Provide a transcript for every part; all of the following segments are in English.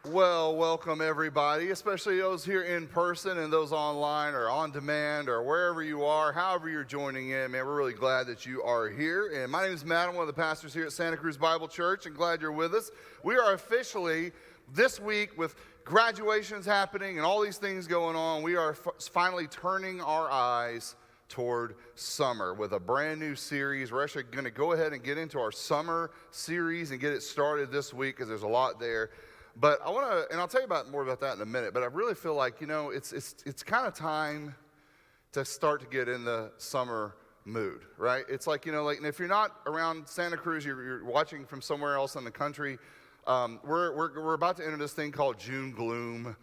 Well, welcome everybody, especially those here in person and those online or on demand or wherever you are, however you're joining in. Man, we're really glad that you are here. And my name is Matt. I'm one of the pastors here at Santa Cruz Bible Church, and glad you're with us. We are officially, this week, with graduations happening and all these things going on, we are finally turning our eyes toward summer with a brand new series. We're actually going to go ahead and get into our summer series and get it started this week because there's a lot there. But I want to, and I'll tell you more about that in a minute, but I really feel like, it's kind of time to start to get in the summer mood, right? It's like, and if you're not around Santa Cruz, you're watching from somewhere else in the country, we're about to enter this thing called June gloom.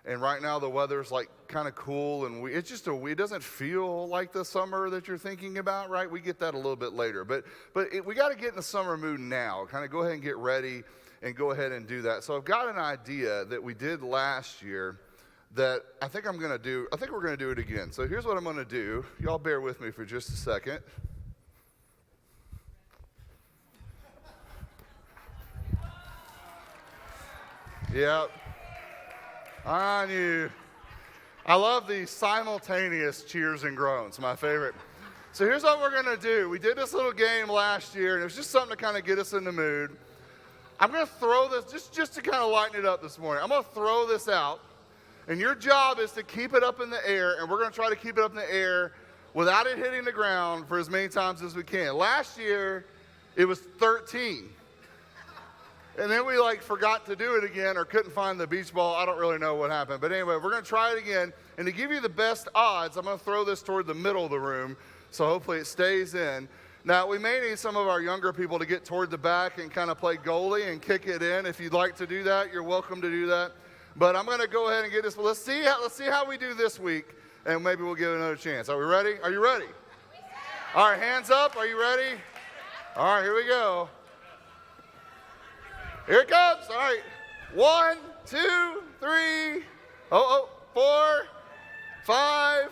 And right now the weather's like kind of cool, and it doesn't feel like the summer that you're thinking about, right? We get that a little bit later, but we got to get in the summer mood now. Kind of go ahead and get ready and go ahead and do that. So I've got an idea that we did last year that I think we're going to do it again. So here's what I'm going to do. Y'all bear with me for just a second. Yep. On you. I love the simultaneous cheers and groans, my favorite. So here's what we're going to do. We did this little game last year, and it was just something to kind of get us in the mood. I'm going to throw this, just to kind of lighten it up this morning. I'm going to throw this out, and your job is to keep it up in the air, and we're going to try to keep it up in the air without it hitting the ground for as many times as we can. Last year, it was 13. And then we forgot to do it again or couldn't find the beach ball. I don't really know what happened. But anyway, we're going to try it again. And to give you the best odds, I'm going to throw this toward the middle of the room, so hopefully it stays in. Now, we may need some of our younger people to get toward the back and kind of play goalie and kick it in. If you'd like to do that, you're welcome to do that. But I'm going to go ahead and get this. Let's see how we do this week, and maybe we'll give it another chance. Are we ready? Are you ready? All right, hands up. Are you ready? All right, here we go. Here it comes. All right. 1, 2, 3, 4, 5,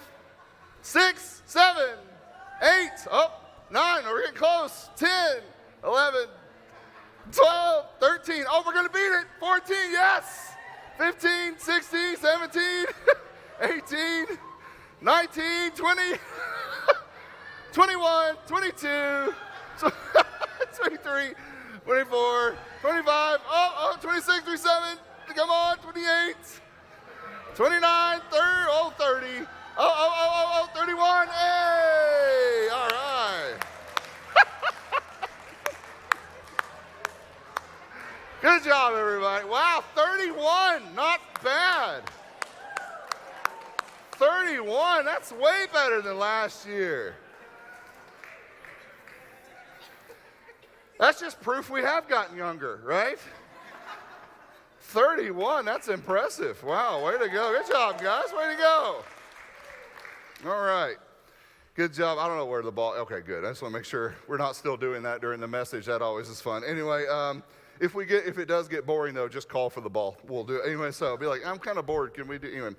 6, 7, 8, 9, we're getting close, 10, 11, 12, 13, we're going to beat it, 14, yes, 15, 16, 17, 18, 19, 20, 21, 22, 23, 24, 25, 26, 27, come on, 28, 29, 30, 31, hey, all right. Good job, everybody. Wow, 31, not bad. 31, that's way better than last year. That's just proof we have gotten younger, right? 31, that's impressive. Wow, way to go. Good job, guys, way to go. All right. Good job. I don't know where the ball, okay, good. I just want to make sure we're not still doing that during the message. That always is fun. Anyway, if it does get boring, though, just call for the ball. We'll do it. Anyway, so be like, I'm kind of bored. Can we do, anyway.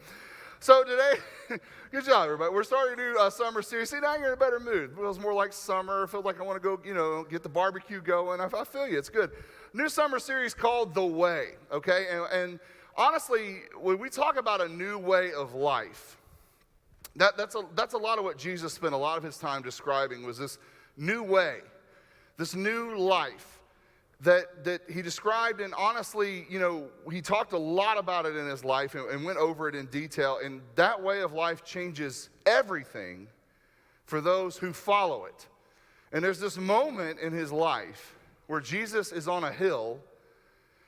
So today, good job, everybody. We're starting to do a summer series. See, now you're in a better mood. It feels more like summer. It feels like I want to go, get the barbecue going. I feel you. It's good. New summer series called The Way, okay? And honestly, when we talk about a new way of life, that's a lot of what Jesus spent a lot of his time describing, was this new way, this new life that he described. And honestly, he talked a lot about it in his life and went over it in detail. And that way of life changes everything for those who follow it. And there's this moment in his life where Jesus is on a hill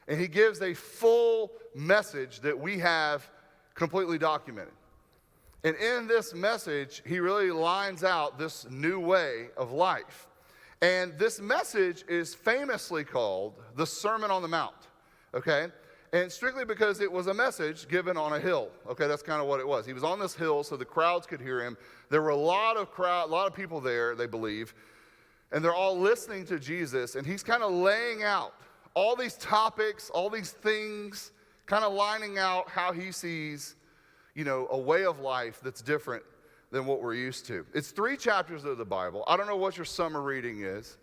and he gives a full message that we have completely documented. And in this message, he really lines out this new way of life. And this message is famously called the Sermon on the Mount, okay? And strictly because it was a message given on a hill, okay? That's kind of what it was. He was on this hill so the crowds could hear him. There were a lot of people there, they believe, and they're all listening to Jesus, and he's kind of laying out all these topics, all these things, kind of lining out how he sees, a way of life that's different than what we're used to. It's 3 chapters of the Bible. I don't know what your summer reading is,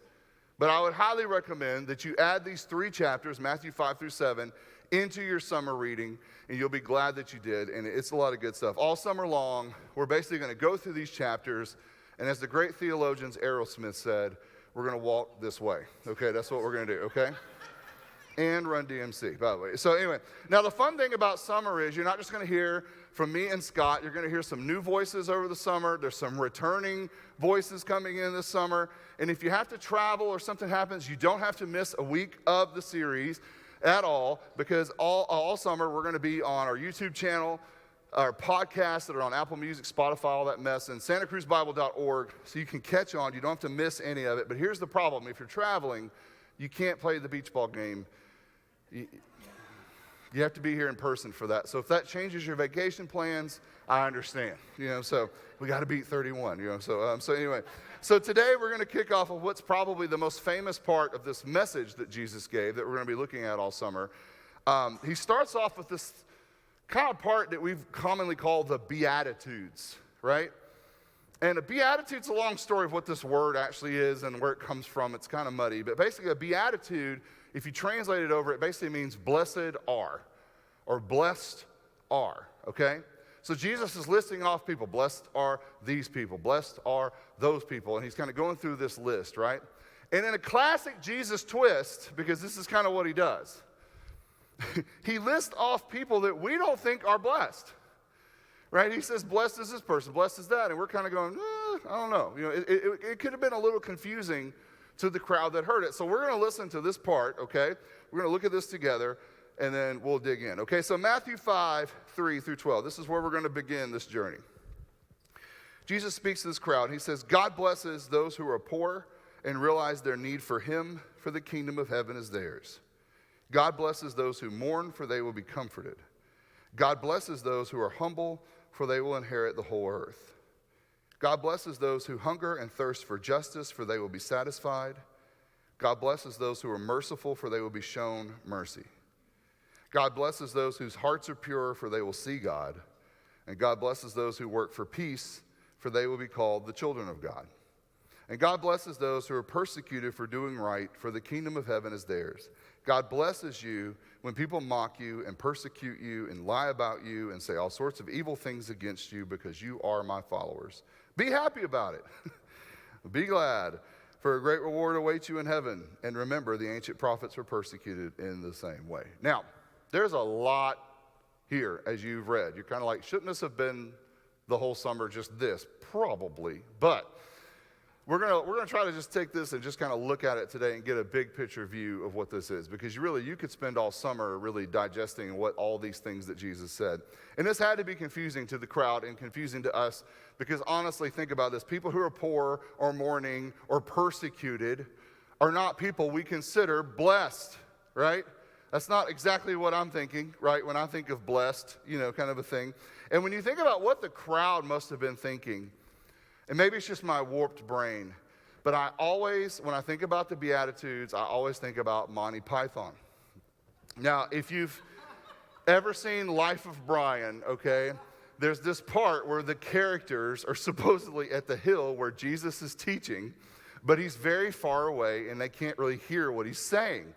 but I would highly recommend that you add these 3 chapters, Matthew 5 through 7, into your summer reading, and you'll be glad that you did, and it's a lot of good stuff. All summer long, we're basically going to go through these chapters, and as the great theologians Aerosmith said, we're going to walk this way. Okay, that's what we're going to do, okay? And Run DMC, by the way. So anyway, now the fun thing about summer is you're not just going to hear from me and Scott. You're going to hear some new voices over the summer. There's some returning voices coming in this summer. And if you have to travel or something happens, you don't have to miss a week of the series at all, because all summer we're going to be on our YouTube channel, our podcasts that are on Apple Music, Spotify, all that mess, and SantaCruzBible.org, so you can catch on. You don't have to miss any of it. But here's the problem. If you're traveling, you can't play the beach ball game. You have to be here in person for that. So if that changes your vacation plans, I understand. So we got to beat 31. So anyway, so today we're going to kick off of what's probably the most famous part of this message that Jesus gave that we're going to be looking at all summer. He starts off with this kind of part that we've commonly called the Beatitudes, right? And a beatitude's a long story of what this word actually is and where it comes from. It's kind of muddy, but basically a beatitude, if you translate it over, it basically means blessed are, or blessed are, okay? So Jesus is listing off people. Blessed are these people. Blessed are those people. And he's kind of going through this list, right? And in a classic Jesus twist, because this is kind of what he does, he lists off people that we don't think are blessed, right? He says, blessed is this person, blessed is that. And we're kind of going, I don't know. It could have been a little confusing to the crowd that heard it. So we're going to listen to this part, okay? We're going to look at this together, and then we'll dig in. Okay, so Matthew 5, 3 through 12. This is where we're going to begin this journey. Jesus speaks to this crowd, and he says, God blesses those who are poor and realize their need for him, for the kingdom of heaven is theirs. God blesses those who mourn, for they will be comforted. God blesses those who are humble, for they will inherit the whole earth. God blesses those who hunger and thirst for justice, for they will be satisfied. God blesses those who are merciful, for they will be shown mercy. God blesses those whose hearts are pure, for they will see God. And God blesses those who work for peace, for they will be called the children of God. And God blesses those who are persecuted for doing right, for the kingdom of heaven is theirs. God blesses you when people mock you and persecute you and lie about you and say all sorts of evil things against you because you are my followers. Be happy about it. Be glad, for a great reward awaits you in heaven. And remember, the ancient prophets were persecuted in the same way. Now, there's a lot here, as you've read. You're kind of like, shouldn't this have been the whole summer just this? Probably. But we're gonna try to just take this and just kind of look at it today and get a big picture view of what this is. Because you could spend all summer really digesting what all these things that Jesus said. And this had to be confusing to the crowd and confusing to us. Because honestly, think about this. People who are poor or mourning or persecuted are not people we consider blessed, right? That's not exactly what I'm thinking, right? When I think of blessed, kind of a thing. And when you think about what the crowd must have been thinking, and maybe it's just my warped brain, but when I think about the Beatitudes, I always think about Monty Python. Now, if you've ever seen Life of Brian, okay, there's this part where the characters are supposedly at the hill where Jesus is teaching, but he's very far away and they can't really hear what he's saying.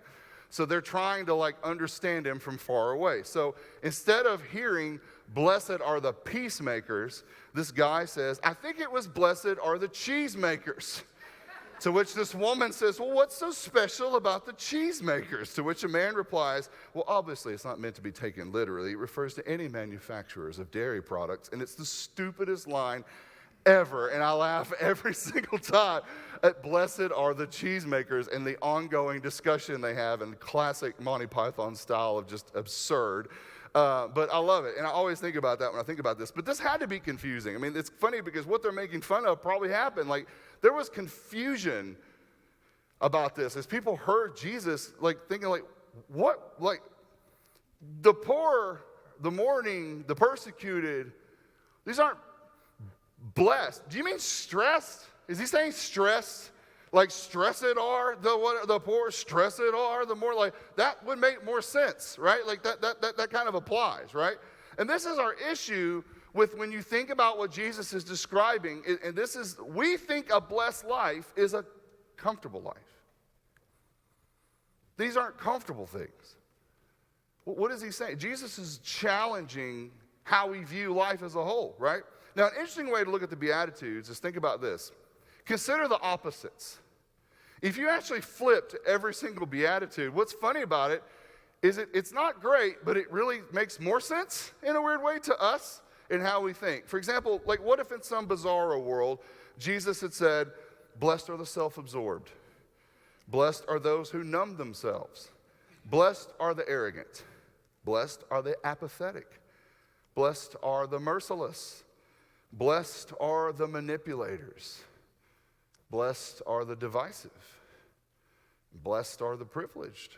So they're trying to understand him from far away. So instead of hearing, blessed are the peacemakers, this guy says, I think it was blessed are the cheesemakers. To which this woman says, well, what's so special about the cheesemakers? To which a man replies, well, obviously it's not meant to be taken literally. It refers to any manufacturers of dairy products. And it's the stupidest line ever. And I laugh every single time at blessed are the cheesemakers and the ongoing discussion they have in classic Monty Python style of just absurd. But I love it. And I always think about that when I think about this. But this had to be confusing. I mean, it's funny because what they're making fun of probably happened. There was confusion about this as people heard Jesus, thinking what? The poor, the mourning, the persecuted, these aren't blessed. Do you mean stressed? Is he saying stressed? Stressed are the poor, stressed are the more, that would make more sense, right? That kind of applies, right? And this is our issue with when you think about what Jesus is describing, and we think a blessed life is a comfortable life. These aren't comfortable things. What is he saying? Jesus is challenging how we view life as a whole, right? Now, an interesting way to look at the Beatitudes is think about this. Consider the opposites. If you actually flipped every single Beatitude, what's funny about it is it's not great, but it really makes more sense in a weird way to us in how we think. For example, like what if in some bizarro world, Jesus had said, blessed are the self-absorbed. Blessed are those who numb themselves. Blessed are the arrogant. Blessed are the apathetic. Blessed are the merciless. Blessed are the manipulators. Blessed are the divisive. Blessed are the privileged.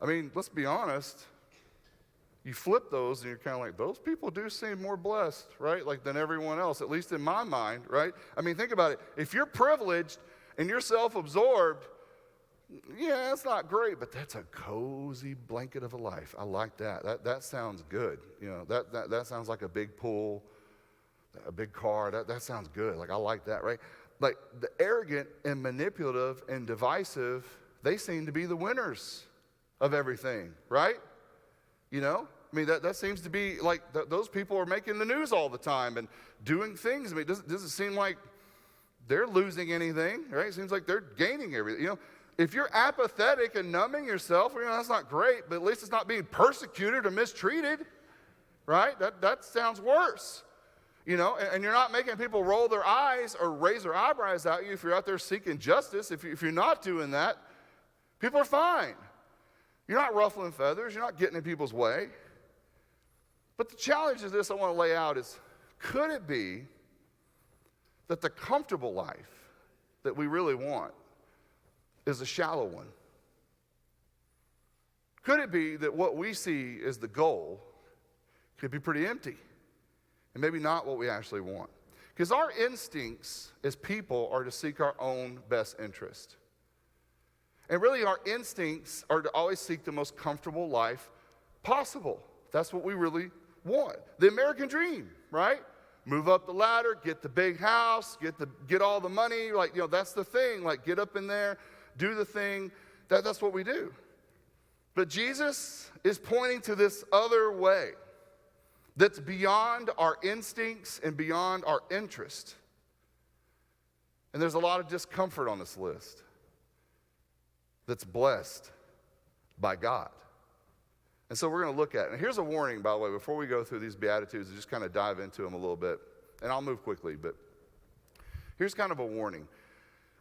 I mean, let's be honest. You flip those and you're kind of like, those people do seem more blessed, right? Like than everyone else, at least in my mind, right? I mean, think about it. If you're privileged and you're self-absorbed, yeah, it's not great, but that's a cozy blanket of a life. I like that. That sounds good. You know, that sounds like a big pool, a big car. That sounds good. Like, I like that, right? Like, the arrogant and manipulative and divisive, they seem to be the winners of everything, right? You know? I mean, that seems to be like those people are making the news all the time and doing things. I mean, it doesn't seem like they're losing anything, right? It seems like they're gaining everything. You know, if you're apathetic and numbing yourself, well, you know, that's not great, but at least it's not being persecuted or mistreated, right? That sounds worse. You know, and you're not making people roll their eyes or raise their eyebrows at you if you're out there seeking justice. If you're not doing that, people are fine. You're not ruffling feathers. You're not getting in people's way. But the challenge is this I want to lay out is, could it be that the comfortable life that we really want is a shallow one? Could it be that what we see as the goal could be pretty empty? And maybe not what we actually want. Because our instincts as people are to seek our own best interest. And really our instincts are to always seek the most comfortable life possible. That's what we really want. The American dream, right? Move up the ladder, get the big house, get all the money. Like, you know, that's the thing. Like, get up in there, do the thing. That's what we do. But Jesus is pointing to this other way that's beyond our instincts and beyond our interest. And there's a lot of discomfort on this list that's blessed by God. And so we're going to look at it. And here's a warning, by the way, before we go through these Beatitudes and just kind of dive into them a little bit. And I'll move quickly, but here's kind of a warning.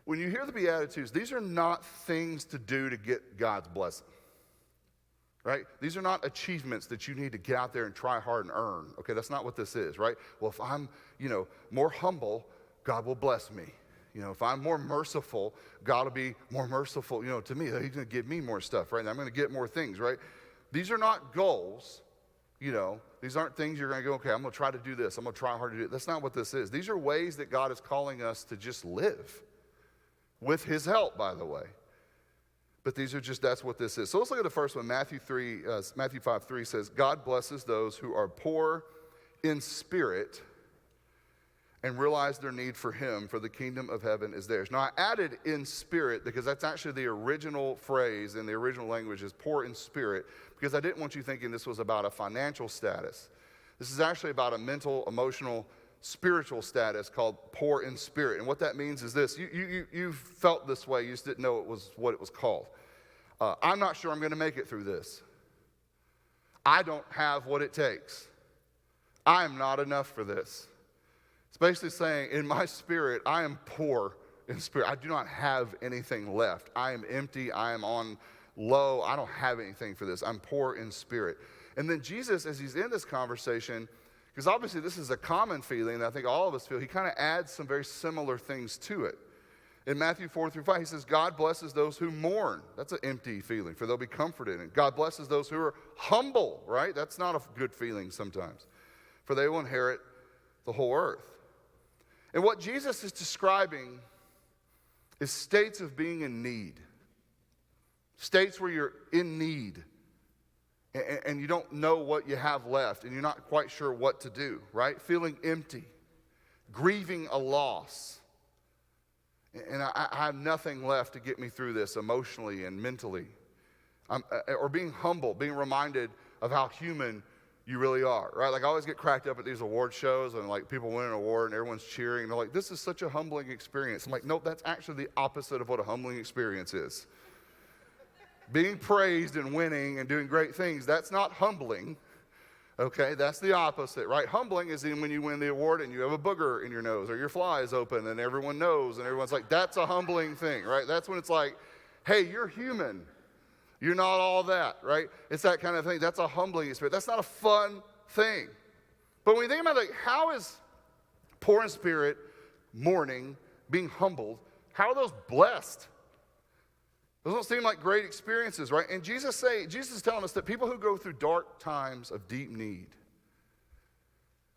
When you hear the Beatitudes, these are not things to do to get God's blessing. Right? These are not achievements that you need to get out there and try hard and earn. Okay, that's not what this is, right? Well, if I'm, more humble, God will bless me. If I'm more merciful, God will be more merciful, to me. He's going to give me more stuff, right? And I'm going to get more things, right? These are not goals, These aren't things you're going to go, okay, I'm going to try to do this. I'm going to try hard to do it. That's not what this is. These are ways that God is calling us to just live with his help, by the way. But that's what this is. So let's look at the first one. Matthew 5:3 says, God blesses those who are poor in spirit and realize their need for him, for the kingdom of heaven is theirs. Now, I added in spirit because that's actually the original phrase in the original language is poor in spirit, because I didn't want you thinking this was about a financial status. This is actually about a mental, emotional, spiritual status called poor in spirit. And what that means is this. You felt this way. You just didn't know it was what it was called. I'm not sure I'm going to make it through this. I don't have what it takes. I am not enough for this. It's basically saying, in my spirit, I am poor in spirit. I do not have anything left. I am empty. I am on low. I don't have anything for this. I'm poor in spirit. And then Jesus, as he's in this conversation, because obviously this is a common feeling that I think all of us feel, he kind of adds some very similar things to it. In Matthew 4-5, he says, God blesses those who mourn. That's an empty feeling, for they'll be comforted. And God blesses those who are humble, right? That's not a good feeling sometimes, for they will inherit the whole earth. And what Jesus is describing is states of being in need. States where you're in need and you don't know what you have left and you're not quite sure what to do, right? Feeling empty, grieving a loss. And I have nothing left to get me through this emotionally and mentally. Or being humble, being reminded of how human you really are, right? Like I always get cracked up at these award shows and like people win an award and everyone's cheering and they're like, this is such a humbling experience. I'm like, nope, that's actually the opposite of what a humbling experience is. Being praised and winning and doing great things, that's not humbling, okay? That's the opposite, right? Humbling is when you win the award and you have a booger in your nose or your fly is open and everyone knows and everyone's like, that's a humbling thing, right? That's when it's like, hey, you're human. You're not all that, right? It's that kind of thing. That's a humbling experience. That's not a fun thing. But when you think about it, like, how is poor in spirit, mourning, being humbled, how are those blessed? Those don't seem like great experiences, right? And Jesus is telling us that people who go through dark times of deep need,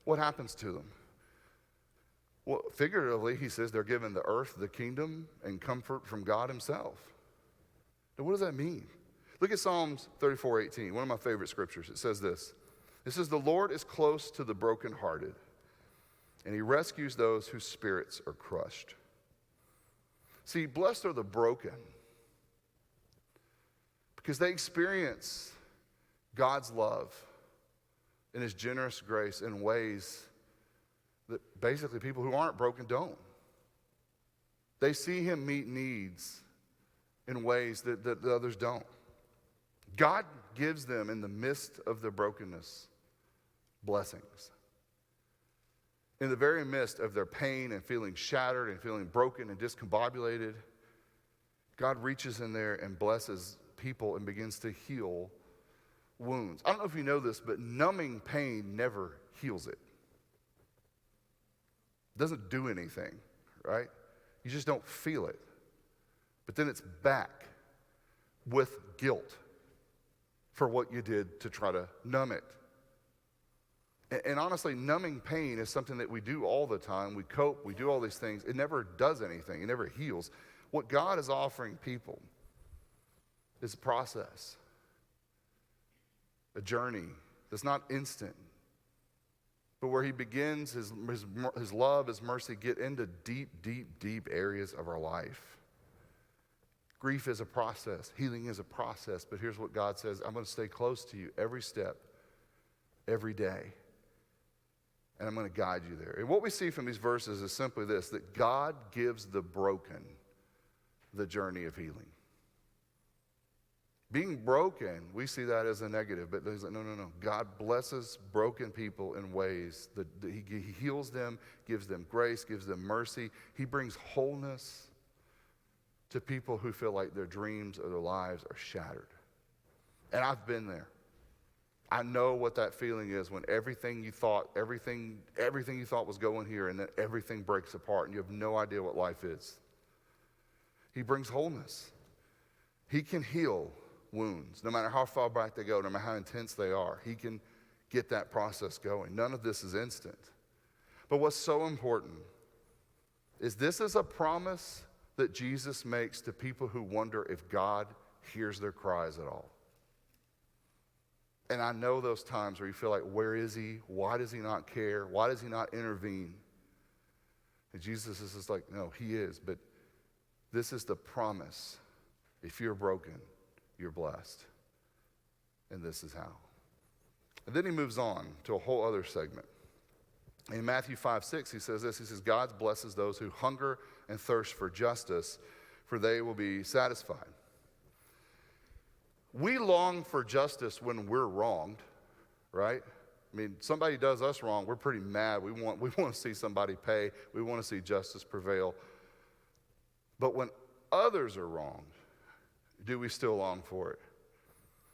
what happens to them? Well, figuratively, he says they're given the earth, the kingdom, and comfort from God himself. Now, what does that mean? Look at Psalms 34:18, one of my favorite scriptures. It says this. It says, the Lord is close to the brokenhearted, and he rescues those whose spirits are crushed. See, blessed are the broken, because they experience God's love and his generous grace in ways that basically people who aren't broken don't. They see him meet needs in ways that the others don't. God gives them, in the midst of their brokenness, blessings. In the very midst of their pain and feeling shattered and feeling broken and discombobulated, God reaches in there and blesses people and begins to heal wounds. I don't know if you know this, but numbing pain never heals it. It doesn't do anything, right? You just don't feel it. But then it's back with guilt for what you did to try to numb it. And honestly, numbing pain is something that we do all the time. We cope, we do all these things. It never does anything. It never heals. What God is offering people is a process, a journey that's not instant, but where he begins his love, his mercy, get into deep, deep, deep areas of our life. Grief is a process. Healing is a process. But here's what God says. I'm going to stay close to you every step, every day. And I'm going to guide you there. And what we see from these verses is simply this, that God gives the broken the journey of healing. Being broken, we see that as a negative. But he's like, no. God blesses broken people in ways that he heals them, gives them grace, gives them mercy. He brings wholeness to people who feel like their dreams or their lives are shattered. And I've been there. I know what that feeling is when everything you thought was going here, and then everything breaks apart and you have no idea what life is. He brings wholeness. He can heal wounds, no matter how far back they go, no matter how intense they are. He can get that process going. None of this is instant. But what's so important is this is a promise that Jesus makes to people who wonder if God hears their cries at all. And I know those times where you feel like, where is he? Why does he not care? Why does he not intervene? And Jesus is just like, no, he is. But this is the promise. If you're broken, you're blessed. And this is how. And then he moves on to a whole other segment. In Matthew 5:6, he says this. He says, God blesses those who hunger and thirst for justice, for they will be satisfied. We long for justice when we're wronged, right? I mean, somebody does us wrong, we're pretty mad. We want to see somebody pay. We want to see justice prevail. But when others are wronged, do we still long for it?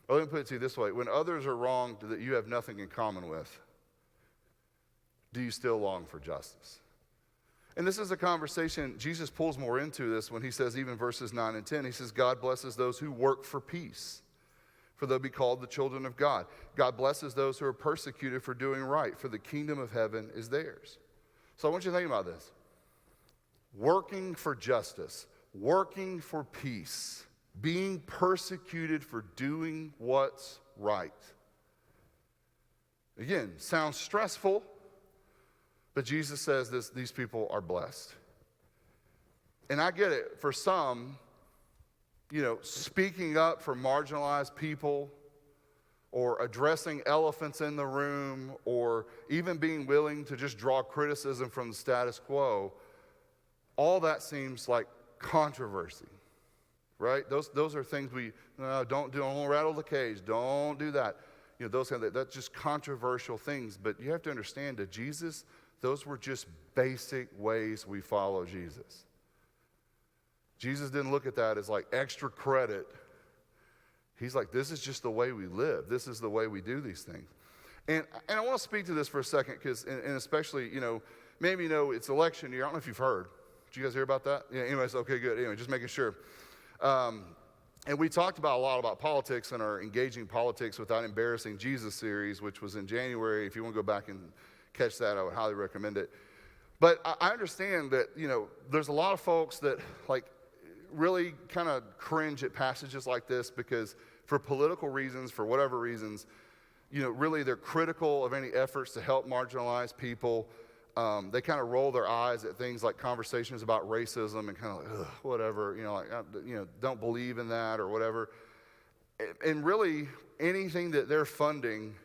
Well, let me put it to you this way. When others are wronged that you have nothing in common with, do you still long for justice? And this is a conversation, Jesus pulls more into this when he says, even verses 9 and 10, he says, God blesses those who work for peace, for they'll be called the children of God. God blesses those who are persecuted for doing right, for the kingdom of heaven is theirs. So I want you to think about this. Working for justice, working for peace, being persecuted for doing what's right. Again, sounds stressful, but Jesus says these people are blessed. And I get it. For some, speaking up for marginalized people, or addressing elephants in the room, or even being willing to just draw criticism from the status quo, all that seems like controversy, right? Those are things don't rattle the cage, don't do that. Those kind of, that's just controversial things. But you have to understand that Jesus, those were just basic ways we follow Jesus. Jesus didn't look at that as like extra credit. He's like, this is just the way we live. This is the way we do these things. And I want to speak to this for a second, because, and especially, maybe it's election year. I don't know if you've heard. Did you guys hear about that? Yeah, anyways, okay, good. Anyway, just making sure. And we talked a lot about politics in our Engaging Politics Without Embarrassing Jesus series, which was in January. If you want to go back and catch that, I would highly recommend it. But I understand that, there's a lot of folks that, really kind of cringe at passages like this, because for political reasons, for whatever reasons, really they're critical of any efforts to help marginalized people. They kind of roll their eyes at things like conversations about racism and kind of like, ugh, whatever, don't believe in that or whatever. And really, anything that they're funding,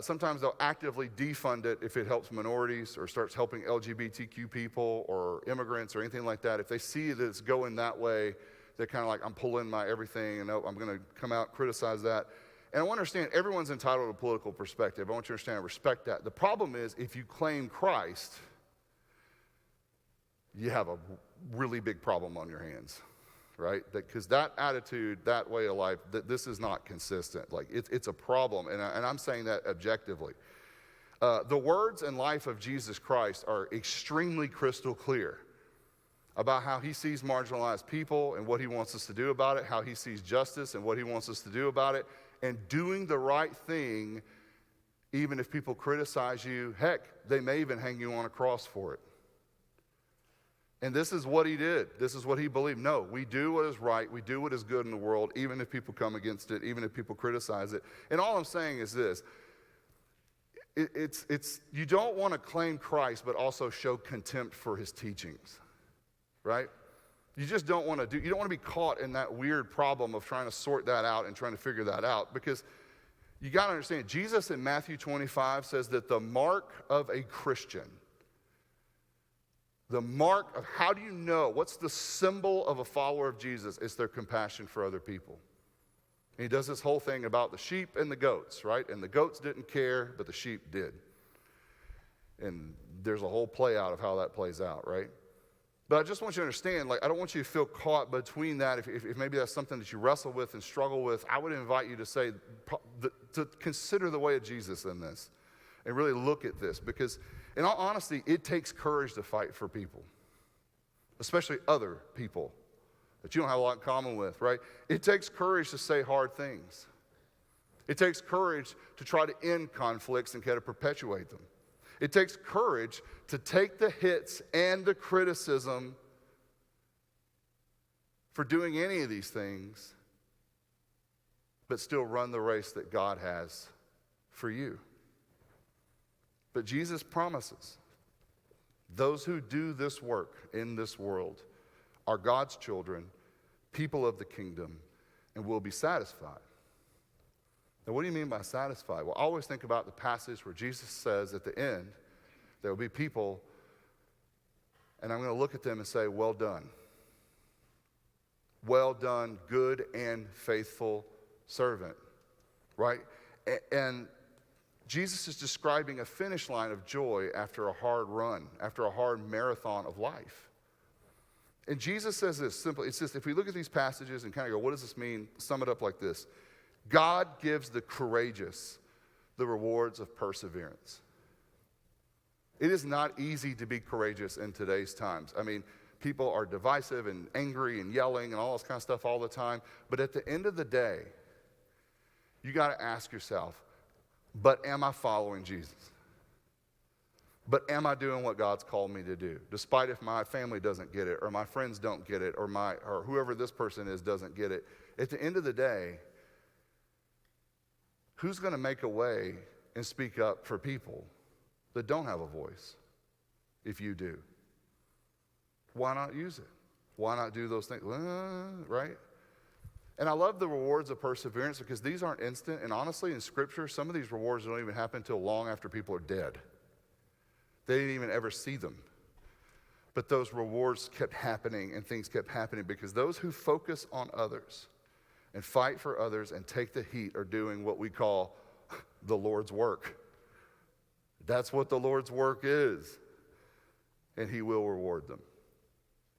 sometimes they'll actively defund it if it helps minorities or starts helping LGBTQ people or immigrants or anything like that. If they see that it's going that way, they're kind of like, I'm pulling my everything, and I'm going to come out and criticize that. And I want to understand, everyone's entitled to a political perspective. I want you to understand, I respect that. The problem is, if you claim Christ, you have a really big problem on your hands, right? Because that attitude, that way of life, this is not consistent. Like, it's a problem, and I'm saying that objectively. The words and life of Jesus Christ are extremely crystal clear about how he sees marginalized people and what he wants us to do about it, how he sees justice and what he wants us to do about it, and doing the right thing, even if people criticize you. Heck, they may even hang you on a cross for it. And this is what he did. This is what he believed. No, we do what is right. We do what is good in the world, even if people come against it, even if people criticize it. And all I'm saying is this. It's you don't want to claim Christ, but also show contempt for his teachings, right? You just don't want to you don't want to be caught in that weird problem of trying to sort that out and trying to figure that out, because you got to understand, Jesus in Matthew 25 says that the mark of a Christian, the mark of, how do you know, what's the symbol of a follower of Jesus? It's their compassion for other people. And he does this whole thing about the sheep and the goats, right? And the goats didn't care, but the sheep did. And there's a whole play out of how that plays out, right? But I just want you to understand, I don't want you to feel caught between that. If maybe that's something that you wrestle with and struggle with, I would invite you to say, to consider the way of Jesus in this and really look at this, because in all honesty, it takes courage to fight for people, especially other people that you don't have a lot in common with, right? It takes courage to say hard things. It takes courage to try to end conflicts and kind of perpetuate them. It takes courage to take the hits and the criticism for doing any of these things, but still run the race that God has for you. But Jesus promises those who do this work in this world are God's children, people of the kingdom, and will be satisfied. Now, what do you mean by satisfied? Well, I always think about the passage where Jesus says at the end, there will be people, and I'm going to look at them and say, well done. Well done, good and faithful servant, right? And Jesus is describing a finish line of joy after a hard run, after a hard marathon of life. And Jesus says this simply, it's just, if we look at these passages and kind of go, what does this mean? Sum it up like this. God gives the courageous the rewards of perseverance. It is not easy to be courageous in today's times. I mean, people are divisive and angry and yelling and all this kind of stuff all the time. But at the end of the day, you got to ask yourself, but am I following Jesus? But am I doing what God's called me to do? Despite if my family doesn't get it, or my friends don't get it, or whoever this person is doesn't get it. At the end of the day, who's going to make a way and speak up for people that don't have a voice if you do? Why not use it? Why not do those things? Right? And I love the rewards of perseverance because these aren't instant. And honestly, in Scripture, some of these rewards don't even happen until long after people are dead. They didn't even ever see them. But those rewards kept happening and things kept happening because those who focus on others and fight for others and take the heat are doing what we call the Lord's work. That's what the Lord's work is. And He will reward them.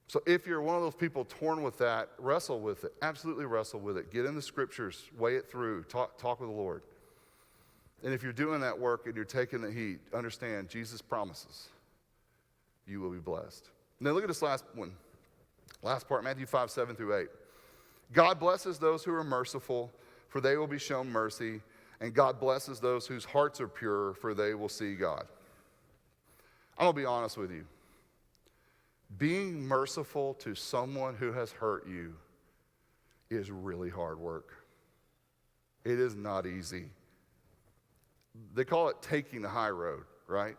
So if you're one of those people torn with that, wrestle with it. Absolutely wrestle with it. Get in the Scriptures, weigh it through, talk with the Lord. And if you're doing that work and you're taking the heat, understand Jesus promises you will be blessed. Now look at this last one. Last part, Matthew 5, 7 through 8. God blesses those who are merciful, for they will be shown mercy. And God blesses those whose hearts are pure, for they will see God. I'm going to be honest with you. Being merciful to someone who has hurt you is really hard work. It is not easy. They call it taking the high road, right?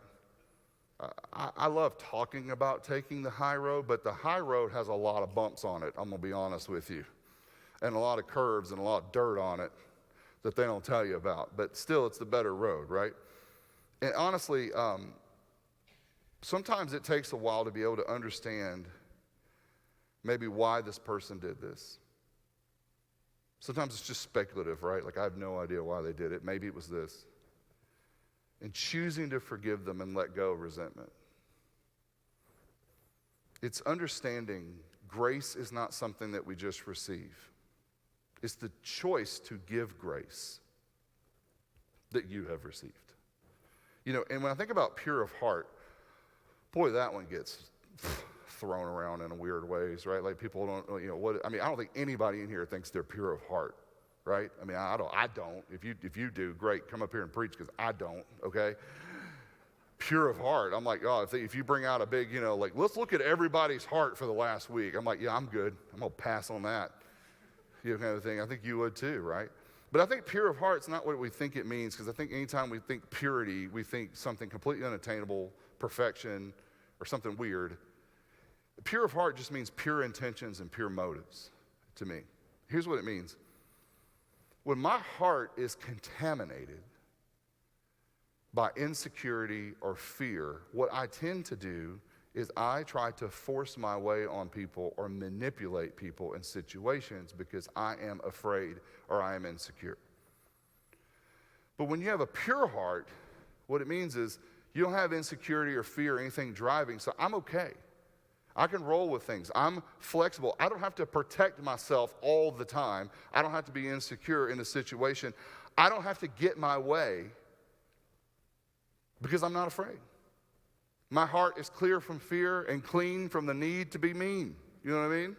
I love talking about taking the high road, but the high road has a lot of bumps on it, I'm going to be honest with you, and a lot of curves and a lot of dirt on it that they don't tell you about. But still, it's the better road, right? And honestly, sometimes it takes a while to be able to understand maybe why this person did this. Sometimes it's just speculative, right? Like, I have no idea why they did it. Maybe it was this. And choosing to forgive them and let go of resentment. It's understanding grace is not something that we just receive. It's the choice to give grace that you have received. You know, and when I think about pure of heart, boy, that one gets thrown around in weird ways, right? Like people don't, you know, what, I mean, I don't think anybody in here thinks they're pure of heart, right? I mean, I don't. If you do, great, come up here and preach, because I don't, okay? Pure of heart. I'm like, oh, if you bring out a big, you know, like, let's look at everybody's heart for the last week. I'm like, yeah, I'm good. I'm going to pass on that. You know, kind of thing. I think you would too, right? But I think pure of heart's not what we think it means, because I think anytime we think purity, we think something completely unattainable, perfection, or something weird. Pure of heart just means pure intentions and pure motives to me. Here's what it means. When my heart is contaminated by insecurity or fear, what I tend to do is I try to force my way on people or manipulate people in situations because I am afraid or I am insecure. But when you have a pure heart, what it means is you don't have insecurity or fear or anything driving, so I'm okay. I can roll with things. I'm flexible. I don't have to protect myself all the time. I don't have to be insecure in a situation. I don't have to get my way because I'm not afraid. My heart is clear from fear and clean from the need to be mean. You know what I mean?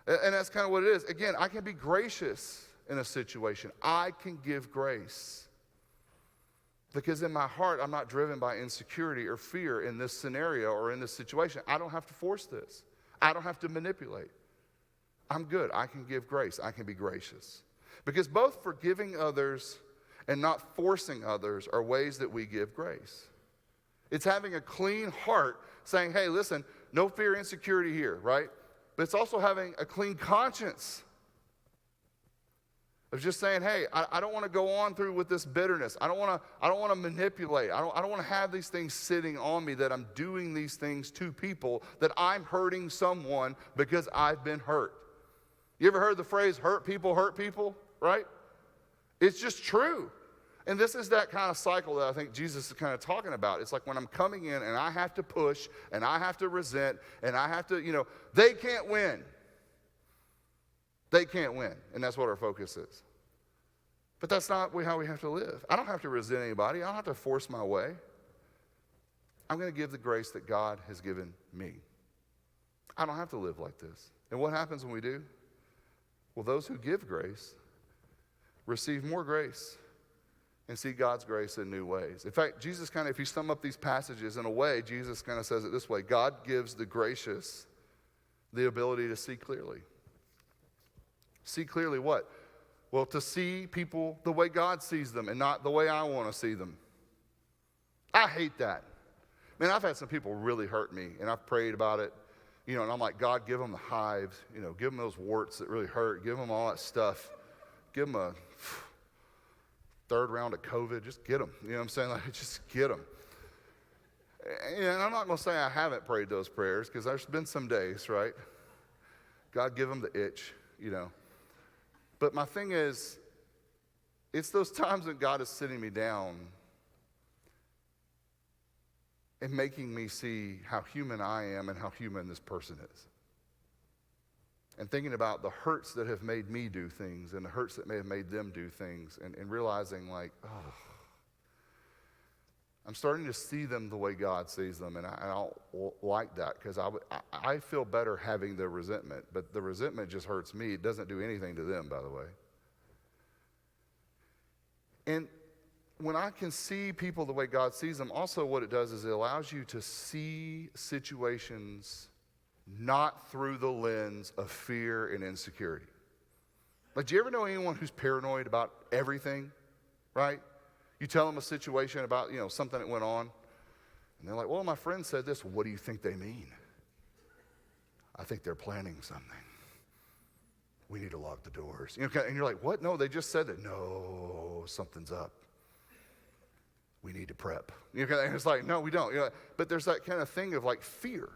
And that's kind of what it is. Again, I can be gracious in a situation. I can give grace. Because in my heart, I'm not driven by insecurity or fear in this scenario or in this situation. I don't have to force this. I don't have to manipulate. I'm good. I can give grace. I can be gracious. Because both forgiving others and not forcing others are ways that we give grace. It's having a clean heart saying, hey, listen, no fear, insecurity here, right? But it's also having a clean conscience of just saying, hey, I don't want to go on through with this bitterness. I don't want to manipulate. I don't want to have these things sitting on me that I'm doing these things to people, that I'm hurting someone because I've been hurt. You ever heard the phrase, hurt people, right? It's just true. And this is that kind of cycle that I think Jesus is kind of talking about. It's like when I'm coming in and I have to push and I have to resent and I have to, you know, they can't win. They can't win. And that's what our focus is. But that's not how we have to live. I don't have to resent anybody. I don't have to force my way. I'm going to give the grace that God has given me. I don't have to live like this. And what happens when we do? Well, those who give grace receive more grace and see God's grace in new ways. In fact, Jesus kind of, if you sum up these passages in a way, Jesus kind of says it this way: God gives the gracious the ability to see clearly. See clearly what? Well, to see people the way God sees them and not the way I want to see them. I hate that. Man, I've had some people really hurt me, and I've prayed about it, and I'm like, God, give them the hives, give them those warts that really hurt, give them all that stuff, give them a third round of COVID, just get them, you know what I'm saying? Like, just get them. And I'm not going to say I haven't prayed those prayers, because there's been some days, right? God, give them the itch, But my thing is, it's those times when God is sitting me down and making me see how human I am and how human this person is. And thinking about the hurts that have made me do things and the hurts that may have made them do things, and realizing like, oh, I'm starting to see them the way God sees them, and I don't like that, because I feel better having the resentment, but the resentment just hurts me. It doesn't do anything to them, by the way. And when I can see people the way God sees them, also what it does is it allows you to see situations not through the lens of fear and insecurity. Like, do you ever know anyone who's paranoid about everything, right? You tell them a situation about, something that went on, and they're like, well, my friend said this. What do you think they mean? I think they're planning something. We need to lock the doors. And you're like, what? No, they just said that. No, something's up. We need to prep. And it's like, no, we don't. But there's that kind of thing of like fear.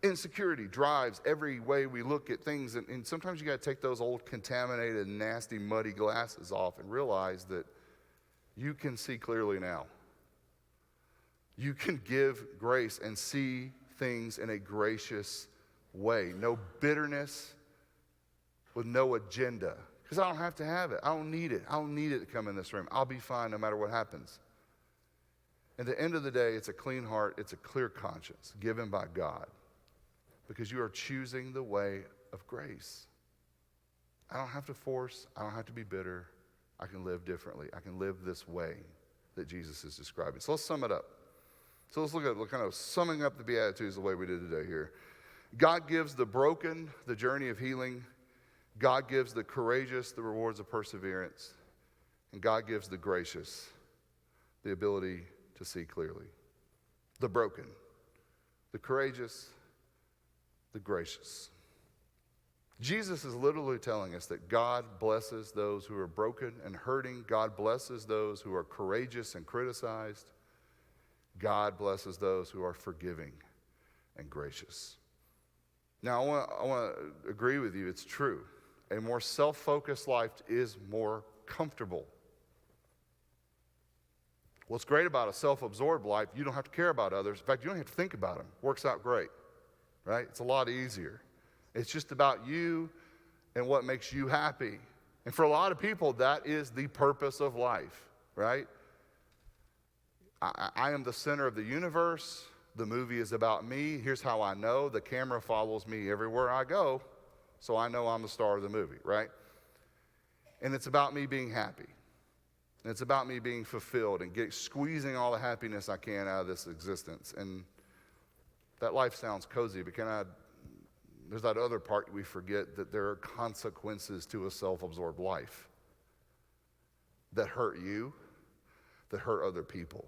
Insecurity drives every way we look at things. And sometimes you got to take those old contaminated, nasty, muddy glasses off and realize that you can see clearly now. You can give grace and see things in a gracious way. No bitterness with no agenda. Because I don't have to have it. I don't need it. I don't need it to come in this room. I'll be fine no matter what happens. At the end of the day, it's a clean heart. It's a clear conscience given by God. Because you are choosing the way of grace. I don't have to force. I don't have to be bitter. I can live differently. I can live this way that Jesus is describing. So let's sum it up. So let's look at kind of summing up the Beatitudes the way we did today here. God gives the broken the journey of healing. God gives the courageous the rewards of perseverance. And God gives the gracious the ability to see clearly. The broken, the courageous, the gracious. Jesus is literally telling us that God blesses those who are broken and hurting. God blesses those who are courageous and criticized. God blesses those who are forgiving and gracious. Now, I want to agree with you. It's true. A more self-focused life is more comfortable. What's great about a self-absorbed life, you don't have to care about others. In fact, you don't have to think about them. Works out great, right? It's a lot easier. It's just about you and what makes you happy. And for a lot of people, that is the purpose of life, right? I am the center of the universe. The movie is about me. Here's how I know. The camera follows me everywhere I go, so I know I'm the star of the movie, right? And it's about me being happy. And it's about me being fulfilled and squeezing all the happiness I can out of this existence. And that life sounds cozy, but there's that other part we forget, that there are consequences to a self-absorbed life that hurt you, that hurt other people.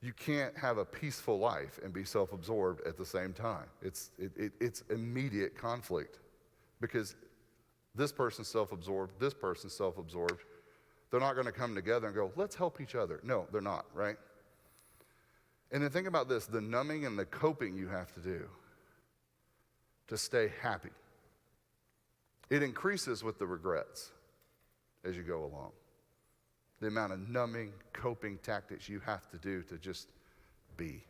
You can't have a peaceful life and be self-absorbed at the same time. It's immediate conflict, because this person's self-absorbed, this person's self-absorbed. They're not going to come together and go, let's help each other. No, they're not, right? And then think about this, the numbing and the coping you have to do to stay happy. It increases with the regrets as you go along. The amount of numbing, coping tactics you have to do to just be.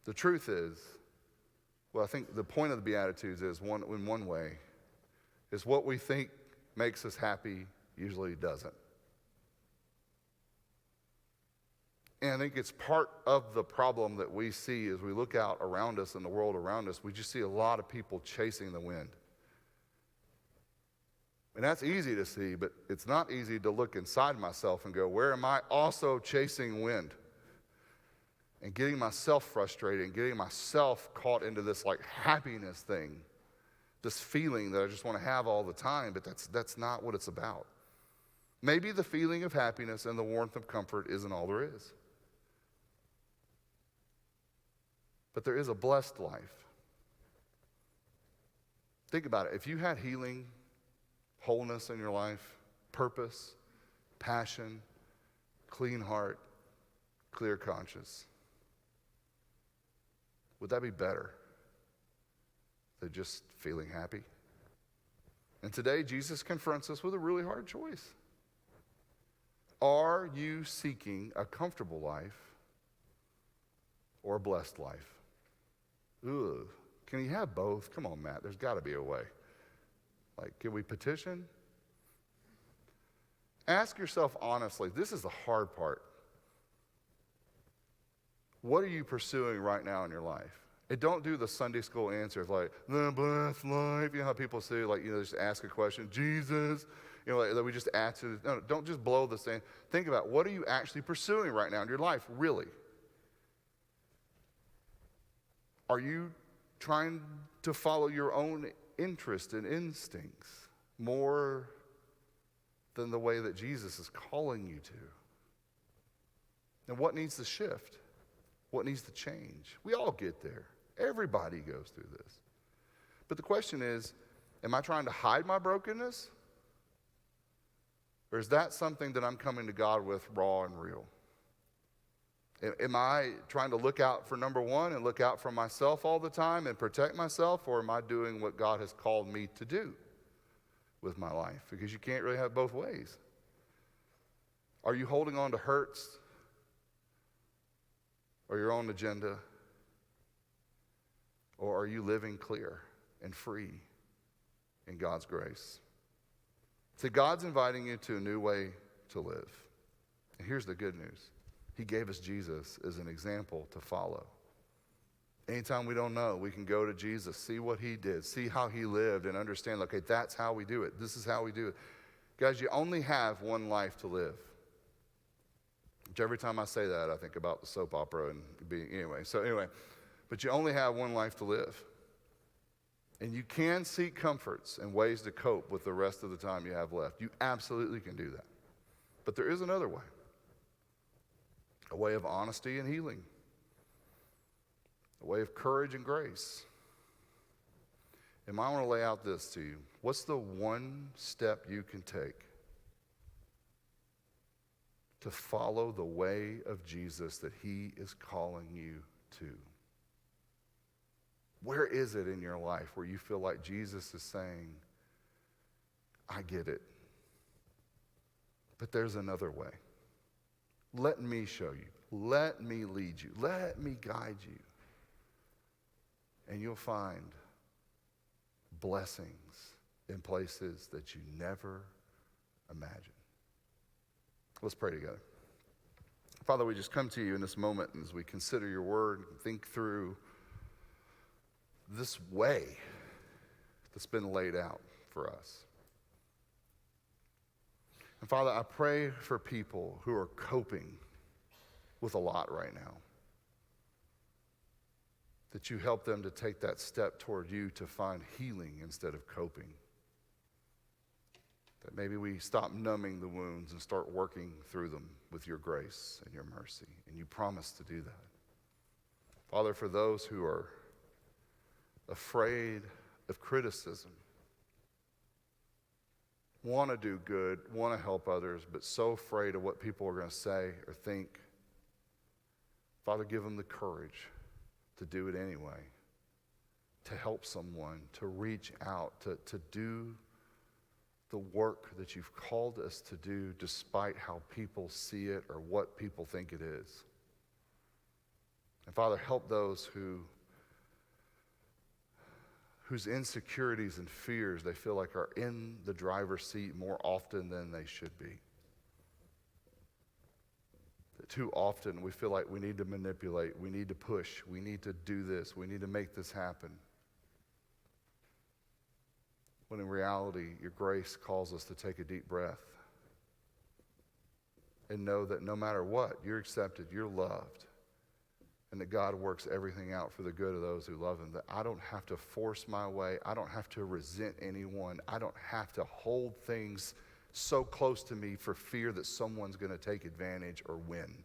The truth is, well, I think the point of the Beatitudes is, in one way, is what we think makes us happy usually doesn't. And I think it's part of the problem that we see as we look out around us in the world around us. We just see a lot of people chasing the wind. And that's easy to see, but it's not easy to look inside myself and go, where am I also chasing wind? And getting myself frustrated and getting myself caught into this like happiness thing, this feeling that I just want to have all the time, but that's not what it's about. Maybe the feeling of happiness and the warmth of comfort isn't all there is. but there is a blessed life. Think about it. If you had healing, wholeness in your life, purpose, passion, clean heart, clear conscience, would that be better than just feeling happy? And today, Jesus confronts us with a really hard choice. Are you seeking a comfortable life or a blessed life? Ugh. Can you have both? Come on, Matt. There's got to be a way. Like, can we petition? Ask yourself honestly. This is the hard part. What are you pursuing right now in your life? And don't do the Sunday school answers like, the blessed life. You know how people say, like, just ask a question, Jesus. Like that we just answer. No, don't just blow the same. Think about, what are you actually pursuing right now in your life, really? Are you trying to follow your own interest and instincts more than the way that Jesus is calling you to? And what needs to shift? What needs to change? We all get there. Everybody goes through this. But the question is, am I trying to hide my brokenness? Or is that something that I'm coming to God with raw and real? Am I trying to look out for number one and look out for myself all the time and protect myself? Or am I doing what God has called me to do with my life? Because you can't really have both ways. Are you holding on to hurts or your own agenda? Or are you living clear and free in God's grace? See, God's inviting you to a new way to live. And here's the good news. He gave us Jesus as an example to follow. Anytime we don't know, we can go to Jesus, see what he did, see how he lived, and understand, okay, that's how we do it. This is how we do it. Guys, you only have one life to live. Which every time I say that, I think about the soap opera and being, anyway. But you only have one life to live. And you can seek comforts and ways to cope with the rest of the time you have left. You absolutely can do that. But there is another way. A way of honesty and healing. A way of courage and grace. And I want to lay out this to you. What's the one step you can take to follow the way of Jesus that he is calling you to? Where is it in your life where you feel like Jesus is saying, I get it, but there's another way. Let me show you. Let me lead you. Let me guide you. And you'll find blessings in places that you never imagined. Let's pray together. Father, we just come to you in this moment as we consider your word and think through this way that's been laid out for us. And Father, I pray for people who are coping with a lot right now, that you help them to take that step toward you to find healing instead of coping. That maybe we stop numbing the wounds and start working through them with your grace and your mercy. And you promise to do that. Father, for those who are afraid of criticism, want to do good, want to help others, but so afraid of what people are going to say or think, Father, give them the courage to do it anyway, to help someone, to reach out, to do the work that you've called us to do despite how people see it or what people think it is. And Father, help those whose insecurities and fears they feel like are in the driver's seat more often than they should be. That too often we feel like we need to manipulate, we need to push, we need to do this, we need to make this happen. When in reality, your grace calls us to take a deep breath and know that no matter what, you're accepted, you're loved, and that God works everything out for the good of those who love him, that I don't have to force my way, I don't have to resent anyone, I don't have to hold things so close to me for fear that someone's going to take advantage or win.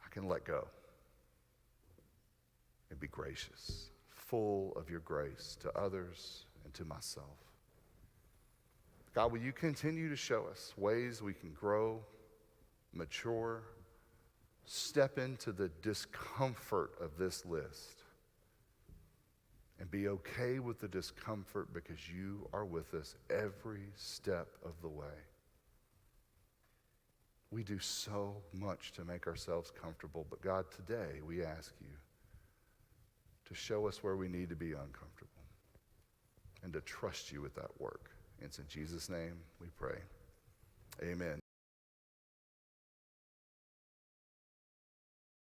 I can let go. and be gracious, full of your grace to others and to myself. God, will you continue to show us ways we can grow, mature, step into the discomfort of this list, and be okay with the discomfort because you are with us every step of the way. We do so much to make ourselves comfortable, but God, today we ask you to show us where we need to be uncomfortable and to trust you with that work. And it's in Jesus' name we pray. Amen.